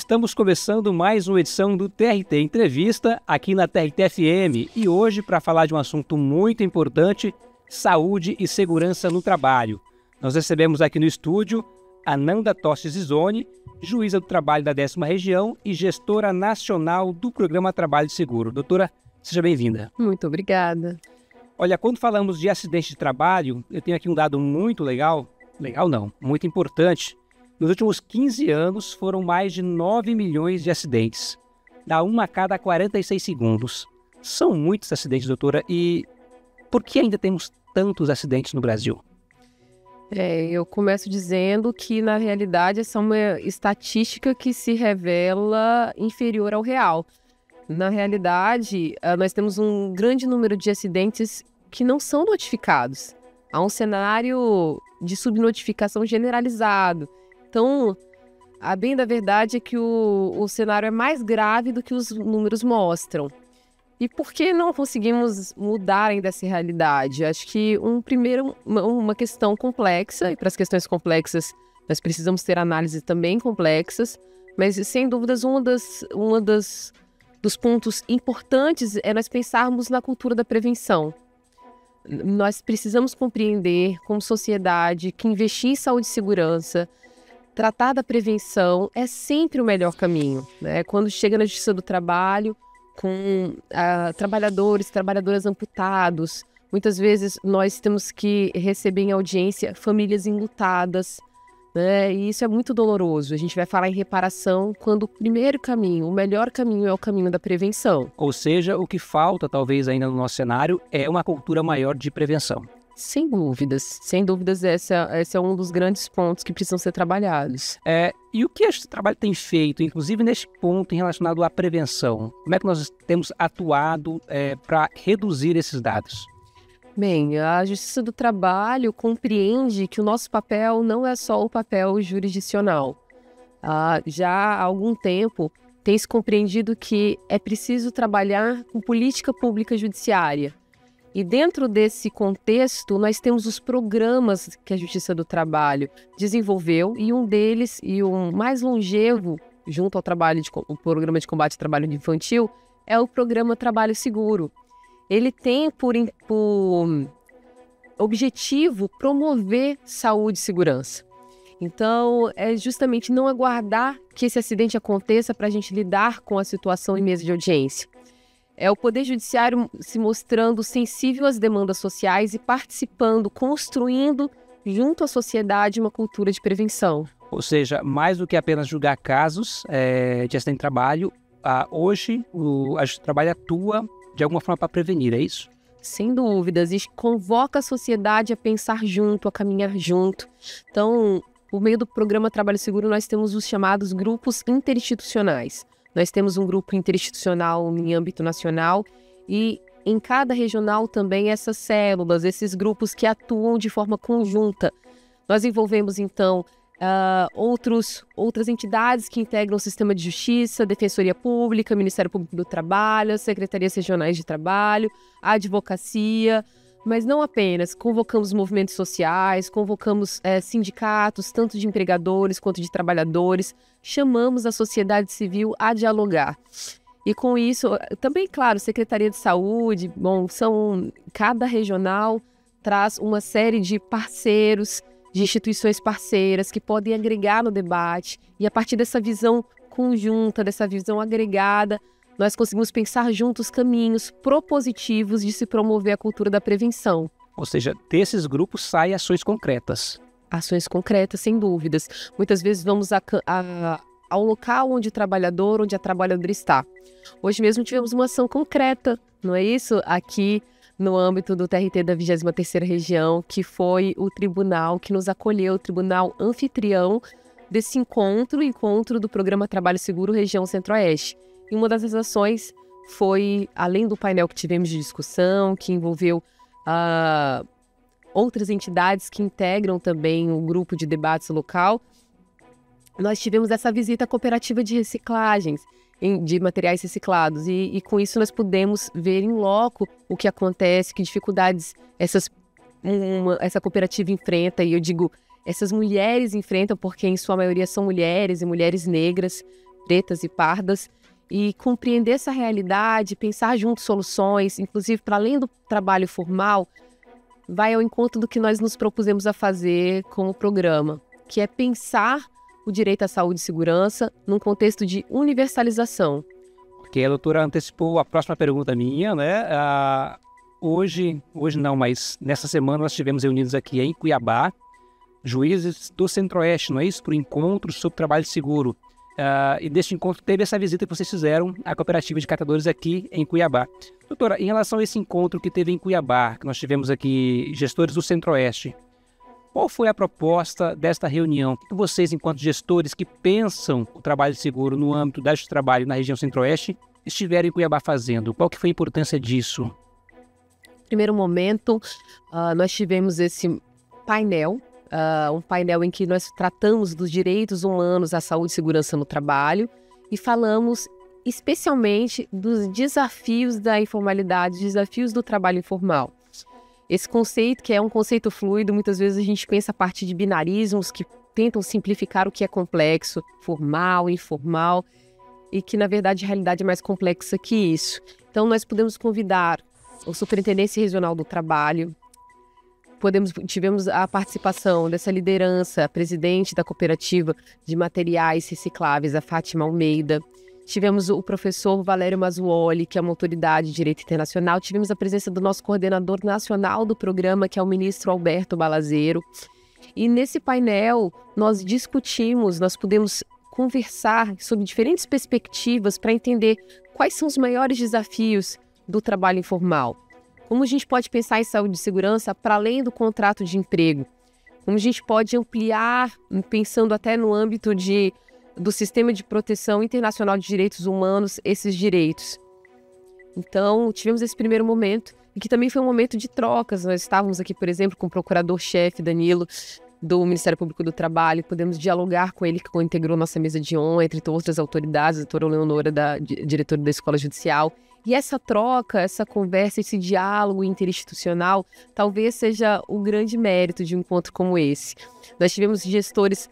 Estamos começando mais uma edição do TRT Entrevista aqui na TRT FM e hoje para falar de um assunto muito importante, saúde e segurança no trabalho. Nós recebemos aqui no estúdio a Nanda Toste Zizoni, juíza do trabalho da 10ª Região e gestora nacional do Programa Trabalho Seguro. Doutora, seja bem-vinda. Muito obrigada. Olha, quando falamos de acidente de trabalho, eu tenho aqui um dado muito muito importante. Nos últimos 15 anos, foram mais de 9 milhões de acidentes. Dá um a cada 46 segundos. São muitos acidentes, doutora. E por que ainda temos tantos acidentes no Brasil? Eu começo dizendo que, na realidade, essa é uma estatística que se revela inferior ao real. Na realidade, nós temos um grande número de acidentes que não são notificados. Há um cenário de subnotificação generalizado. Então, a bem da verdade é que o cenário é mais grave do que os números mostram. E por que não conseguimos mudar ainda essa realidade? Acho que uma questão complexa, e para as questões complexas nós precisamos ter análises também complexas, mas sem dúvidas dos pontos importantes é nós pensarmos na cultura da prevenção. Nós precisamos compreender como sociedade que investir em saúde e segurança, tratar da prevenção é sempre o melhor caminho, né? Quando chega na Justiça do Trabalho, com trabalhadores, trabalhadoras amputados, muitas vezes nós temos que receber em audiência famílias enlutadas, né? E isso é muito doloroso. A gente vai falar em reparação quando o primeiro caminho, o melhor caminho é o caminho da prevenção. Ou seja, o que falta talvez ainda no nosso cenário é uma cultura maior de prevenção. Sem dúvidas, esse é um dos grandes pontos que precisam ser trabalhados. E o que este trabalho tem feito, inclusive neste ponto relacionado à prevenção? Como é que nós temos atuado para reduzir esses dados? Bem, a Justiça do Trabalho compreende que o nosso papel não é só o papel jurisdicional. Já há algum tempo tem se compreendido que é preciso trabalhar com política pública judiciária. E dentro desse contexto, nós temos os programas que a Justiça do Trabalho desenvolveu, e um deles, e o mais longevo, junto ao o Programa de Combate ao Trabalho Infantil, é o Programa Trabalho Seguro. Ele tem por objetivo promover saúde e segurança. Então, é justamente não aguardar que esse acidente aconteça para a gente lidar com a situação em mesa de audiência. É o Poder Judiciário se mostrando sensível às demandas sociais e participando, construindo, junto à sociedade, uma cultura de prevenção. Ou seja, mais do que apenas julgar casos de acidente de trabalho, hoje a Justiça do Trabalho atua de alguma forma para prevenir, é isso? Sem dúvidas, e convoca a sociedade a pensar junto, a caminhar junto. Então, por meio do Programa Trabalho Seguro, nós temos os chamados grupos interinstitucionais. Nós temos um grupo interinstitucional em âmbito nacional e em cada regional também essas células, esses grupos que atuam de forma conjunta. Nós envolvemos, então, outras entidades que integram o sistema de justiça, Defensoria Pública, Ministério Público do Trabalho, Secretarias Regionais de Trabalho, a advocacia, mas não apenas. Convocamos movimentos sociais, convocamos sindicatos, tanto de empregadores quanto de trabalhadores, chamamos a sociedade civil a dialogar. E com isso, também, claro, Secretaria de Saúde, cada regional traz uma série de parceiros, de instituições parceiras que podem agregar no debate, e a partir dessa visão conjunta, dessa visão agregada, nós conseguimos pensar juntos caminhos propositivos de se promover a cultura da prevenção. Ou seja, desses grupos saem ações concretas. Ações concretas, sem dúvidas. Muitas vezes vamos ao local onde a trabalhadora está. Hoje mesmo tivemos uma ação concreta, não é isso? Aqui no âmbito do TRT da 23ª Região, que foi o tribunal que nos acolheu, o tribunal anfitrião desse encontro do Programa Trabalho Seguro Região Centro-Oeste. E uma das ações foi, além do painel que tivemos de discussão, que envolveu outras entidades que integram também o grupo de debates local, nós tivemos essa visita à cooperativa de reciclagens, de materiais reciclados. E com isso nós pudemos ver em loco o que acontece, que dificuldades essa cooperativa enfrenta, e eu digo, essas mulheres enfrentam, porque em sua maioria são mulheres e mulheres negras, pretas e pardas, e compreender essa realidade, pensar junto soluções, inclusive para além do trabalho formal, vai ao encontro do que nós nos propusemos a fazer com o programa, que é pensar o direito à saúde e segurança num contexto de universalização. Porque a doutora antecipou a próxima pergunta minha, né? Hoje não, mas nessa semana nós estivemos reunidos aqui em Cuiabá, juízes do Centro-Oeste, não é isso? Para o encontro sobre trabalho seguro. E deste encontro teve essa visita que vocês fizeram à cooperativa de catadores aqui em Cuiabá. Doutora, em relação a esse encontro que teve em Cuiabá, que nós tivemos aqui gestores do Centro-Oeste, qual foi a proposta desta reunião? O que vocês, enquanto gestores que pensam o trabalho seguro no âmbito da justiça do trabalho na região Centro-Oeste, estiveram em Cuiabá fazendo? Qual que foi a importância disso? Primeiro momento, nós tivemos esse painel, um painel em que nós tratamos dos direitos humanos à saúde e segurança no trabalho e falamos especialmente dos desafios da informalidade, desafios do trabalho informal. Esse conceito, que é um conceito fluido, muitas vezes a gente pensa a partir de binarismos que tentam simplificar o que é complexo, formal, informal, e que na verdade a realidade é mais complexa que isso. Então nós podemos convidar o Superintendência Regional do Trabalho, tivemos a participação dessa liderança, a presidente da cooperativa de materiais recicláveis, a Fátima Almeida. Tivemos o professor Valério Mazzuoli, que é uma autoridade de direito internacional. Tivemos a presença do nosso coordenador nacional do programa, que é o ministro Alberto Balazeiro. E nesse painel nós pudemos conversar sobre diferentes perspectivas para entender quais são os maiores desafios do trabalho informal. Como a gente pode pensar em saúde e segurança para além do contrato de emprego? Como a gente pode ampliar, pensando até no âmbito do Sistema de Proteção Internacional de Direitos Humanos, esses direitos? Então, tivemos esse primeiro momento, e que também foi um momento de trocas. Nós estávamos aqui, por exemplo, com o procurador-chefe Danilo, do Ministério Público do Trabalho, podemos dialogar com ele, que integrou nossa mesa de honra, entre outras autoridades, a doutora Leonora, diretora da Escola Judicial. E essa troca, essa conversa, esse diálogo interinstitucional, talvez seja o grande mérito de um encontro como esse. Nós tivemos gestores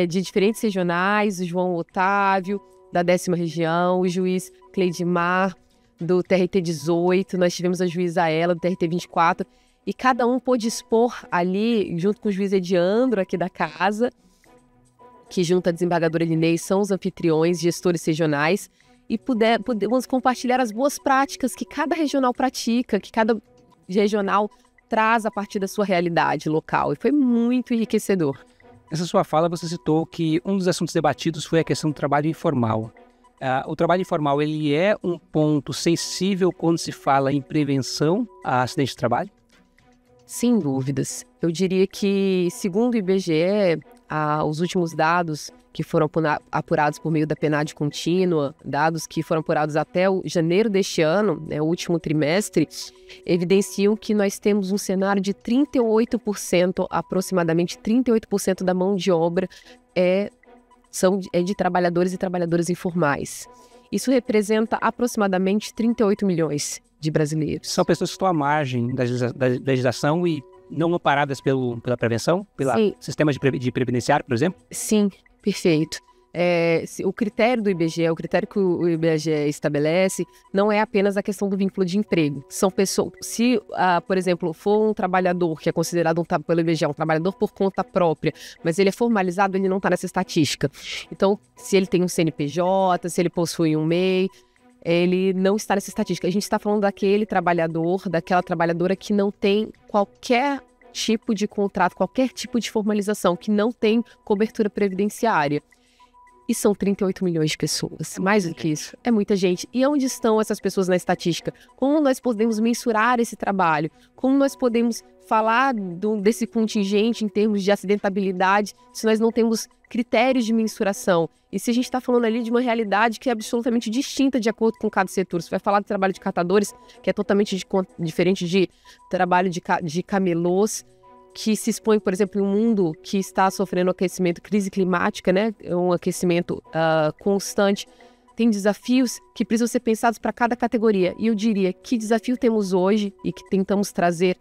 de diferentes regionais, o João Otávio, da 10ª região, o juiz Cleidimar, do TRT 18, nós tivemos a juíza Ela, do TRT 24, e cada um pôde expor ali, junto com o juiz Ediandro, aqui da casa, que junto à desembargadora Linei são os anfitriões, gestores regionais, e podemos compartilhar as boas práticas que cada regional pratica, que cada regional traz a partir da sua realidade local. E foi muito enriquecedor. Nessa sua fala, você citou que um dos assuntos debatidos foi a questão do trabalho informal. O trabalho informal, ele é um ponto sensível quando se fala em prevenção a acidentes de trabalho? Sem dúvidas. Eu diria que, segundo o IBGE, os últimos dados que foram apurados por meio da PNAD contínua, dados que foram apurados até janeiro deste ano, o último trimestre, evidenciam que nós temos um cenário de 38%, aproximadamente 38% da mão de obra é de trabalhadores e trabalhadoras informais. Isso representa aproximadamente 38 milhões de brasileiros. São pessoas que estão à margem da legislação e não amparadas pela prevenção, pelo sistema de previdenciário, por exemplo? Sim, perfeito. O critério do IBGE, o critério que o IBGE estabelece, não é apenas a questão do vínculo de emprego. São pessoas, se, por exemplo, for um trabalhador que é considerado pelo IBGE um trabalhador por conta própria, mas ele é formalizado, ele não está nessa estatística. Então, se ele tem um CNPJ, se ele possui um MEI, ele não está nessa estatística. A gente está falando daquele trabalhador, daquela trabalhadora que não tem qualquer tipo de contrato, qualquer tipo de formalização, que não tem cobertura previdenciária. E são 38 milhões de pessoas. Mais do que isso. É muita gente. E onde estão essas pessoas na estatística? Como nós podemos mensurar esse trabalho? Como nós podemos falar desse contingente em termos de acidentabilidade se nós não temos critérios de mensuração? E se a gente está falando ali de uma realidade que é absolutamente distinta de acordo com cada setor. Você vai falar de trabalho de catadores, que é totalmente diferente de trabalho de camelôs, que se expõe, por exemplo, em um mundo que está sofrendo aquecimento, crise climática, né? Um aquecimento constante. Tem desafios que precisam ser pensados para cada categoria. E eu diria, que desafio temos hoje e que tentamos trazer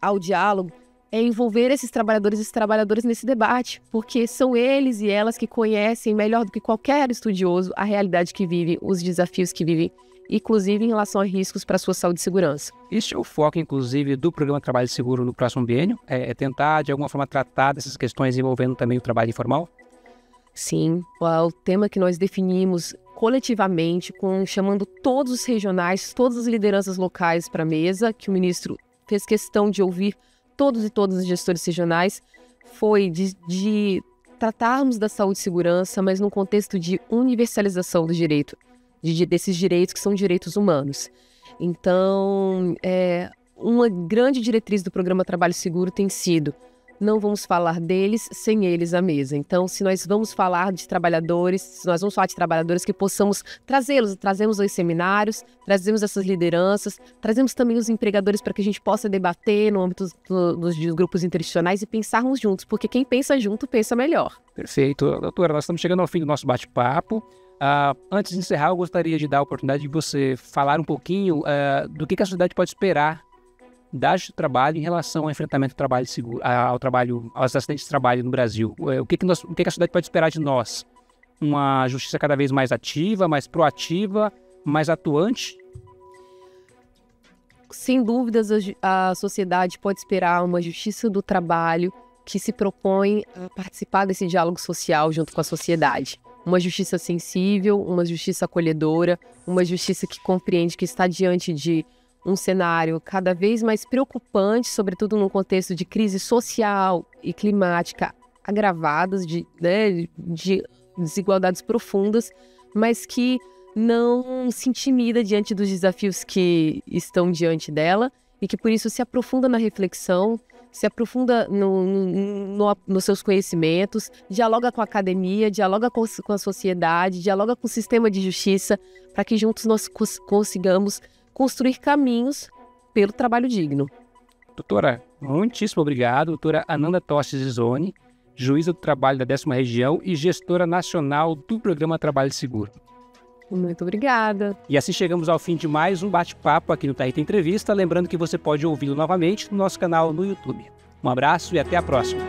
ao diálogo é envolver esses trabalhadores nesse debate, porque são eles e elas que conhecem melhor do que qualquer estudioso a realidade que vivem, os desafios que vivem, inclusive em relação a riscos para a sua saúde e segurança. Este é o foco, inclusive, do Programa Trabalho Seguro no próximo biênio? É tentar, de alguma forma, tratar dessas questões envolvendo também o trabalho informal? Sim, o tema que nós definimos coletivamente, chamando todos os regionais, todas as lideranças locais para a mesa, que o ministro fez questão de ouvir todos e todas os gestores regionais, foi de tratarmos da saúde e segurança, mas num contexto de universalização do direito, desses direitos que são direitos humanos. Então, uma grande diretriz do Programa Trabalho Seguro tem sido: não vamos falar deles sem eles à mesa. Então, se nós vamos falar de trabalhadores, que possamos trazemos aos seminários, trazemos essas lideranças, trazemos também os empregadores para que a gente possa debater no âmbito dos grupos interinstitucionais e pensarmos juntos, porque quem pensa junto, pensa melhor. Perfeito. Doutora, nós estamos chegando ao fim do nosso bate-papo. Antes de encerrar, eu gostaria de dar a oportunidade de você falar um pouquinho do que a sociedade pode esperar da Justiça do Trabalho em relação ao enfrentamento do trabalho seguro, aos acidentes de trabalho no Brasil. O que a sociedade pode esperar de nós? Uma justiça cada vez mais ativa, mais proativa, mais atuante? Sem dúvidas, a sociedade pode esperar uma justiça do trabalho que se propõe a participar desse diálogo social junto com a sociedade. Uma justiça sensível, uma justiça acolhedora, uma justiça que compreende que está diante de um cenário cada vez mais preocupante, sobretudo num contexto de crise social e climática agravadas, de desigualdades profundas, mas que não se intimida diante dos desafios que estão diante dela e que, por isso, se aprofunda na reflexão, se aprofunda nos seus conhecimentos, dialoga com a academia, dialoga com a sociedade, dialoga com o sistema de justiça, para que juntos nós consigamos construir caminhos pelo trabalho digno. Doutora, muitíssimo obrigado. Doutora Ananda Tosti Zizoni, juíza do trabalho da 10ª Região e gestora nacional do Programa Trabalho Seguro. Muito obrigada. E assim chegamos ao fim de mais um bate-papo aqui no TRT Entrevista. Lembrando que você pode ouvi-lo novamente no nosso canal no YouTube. Um abraço e até a próxima.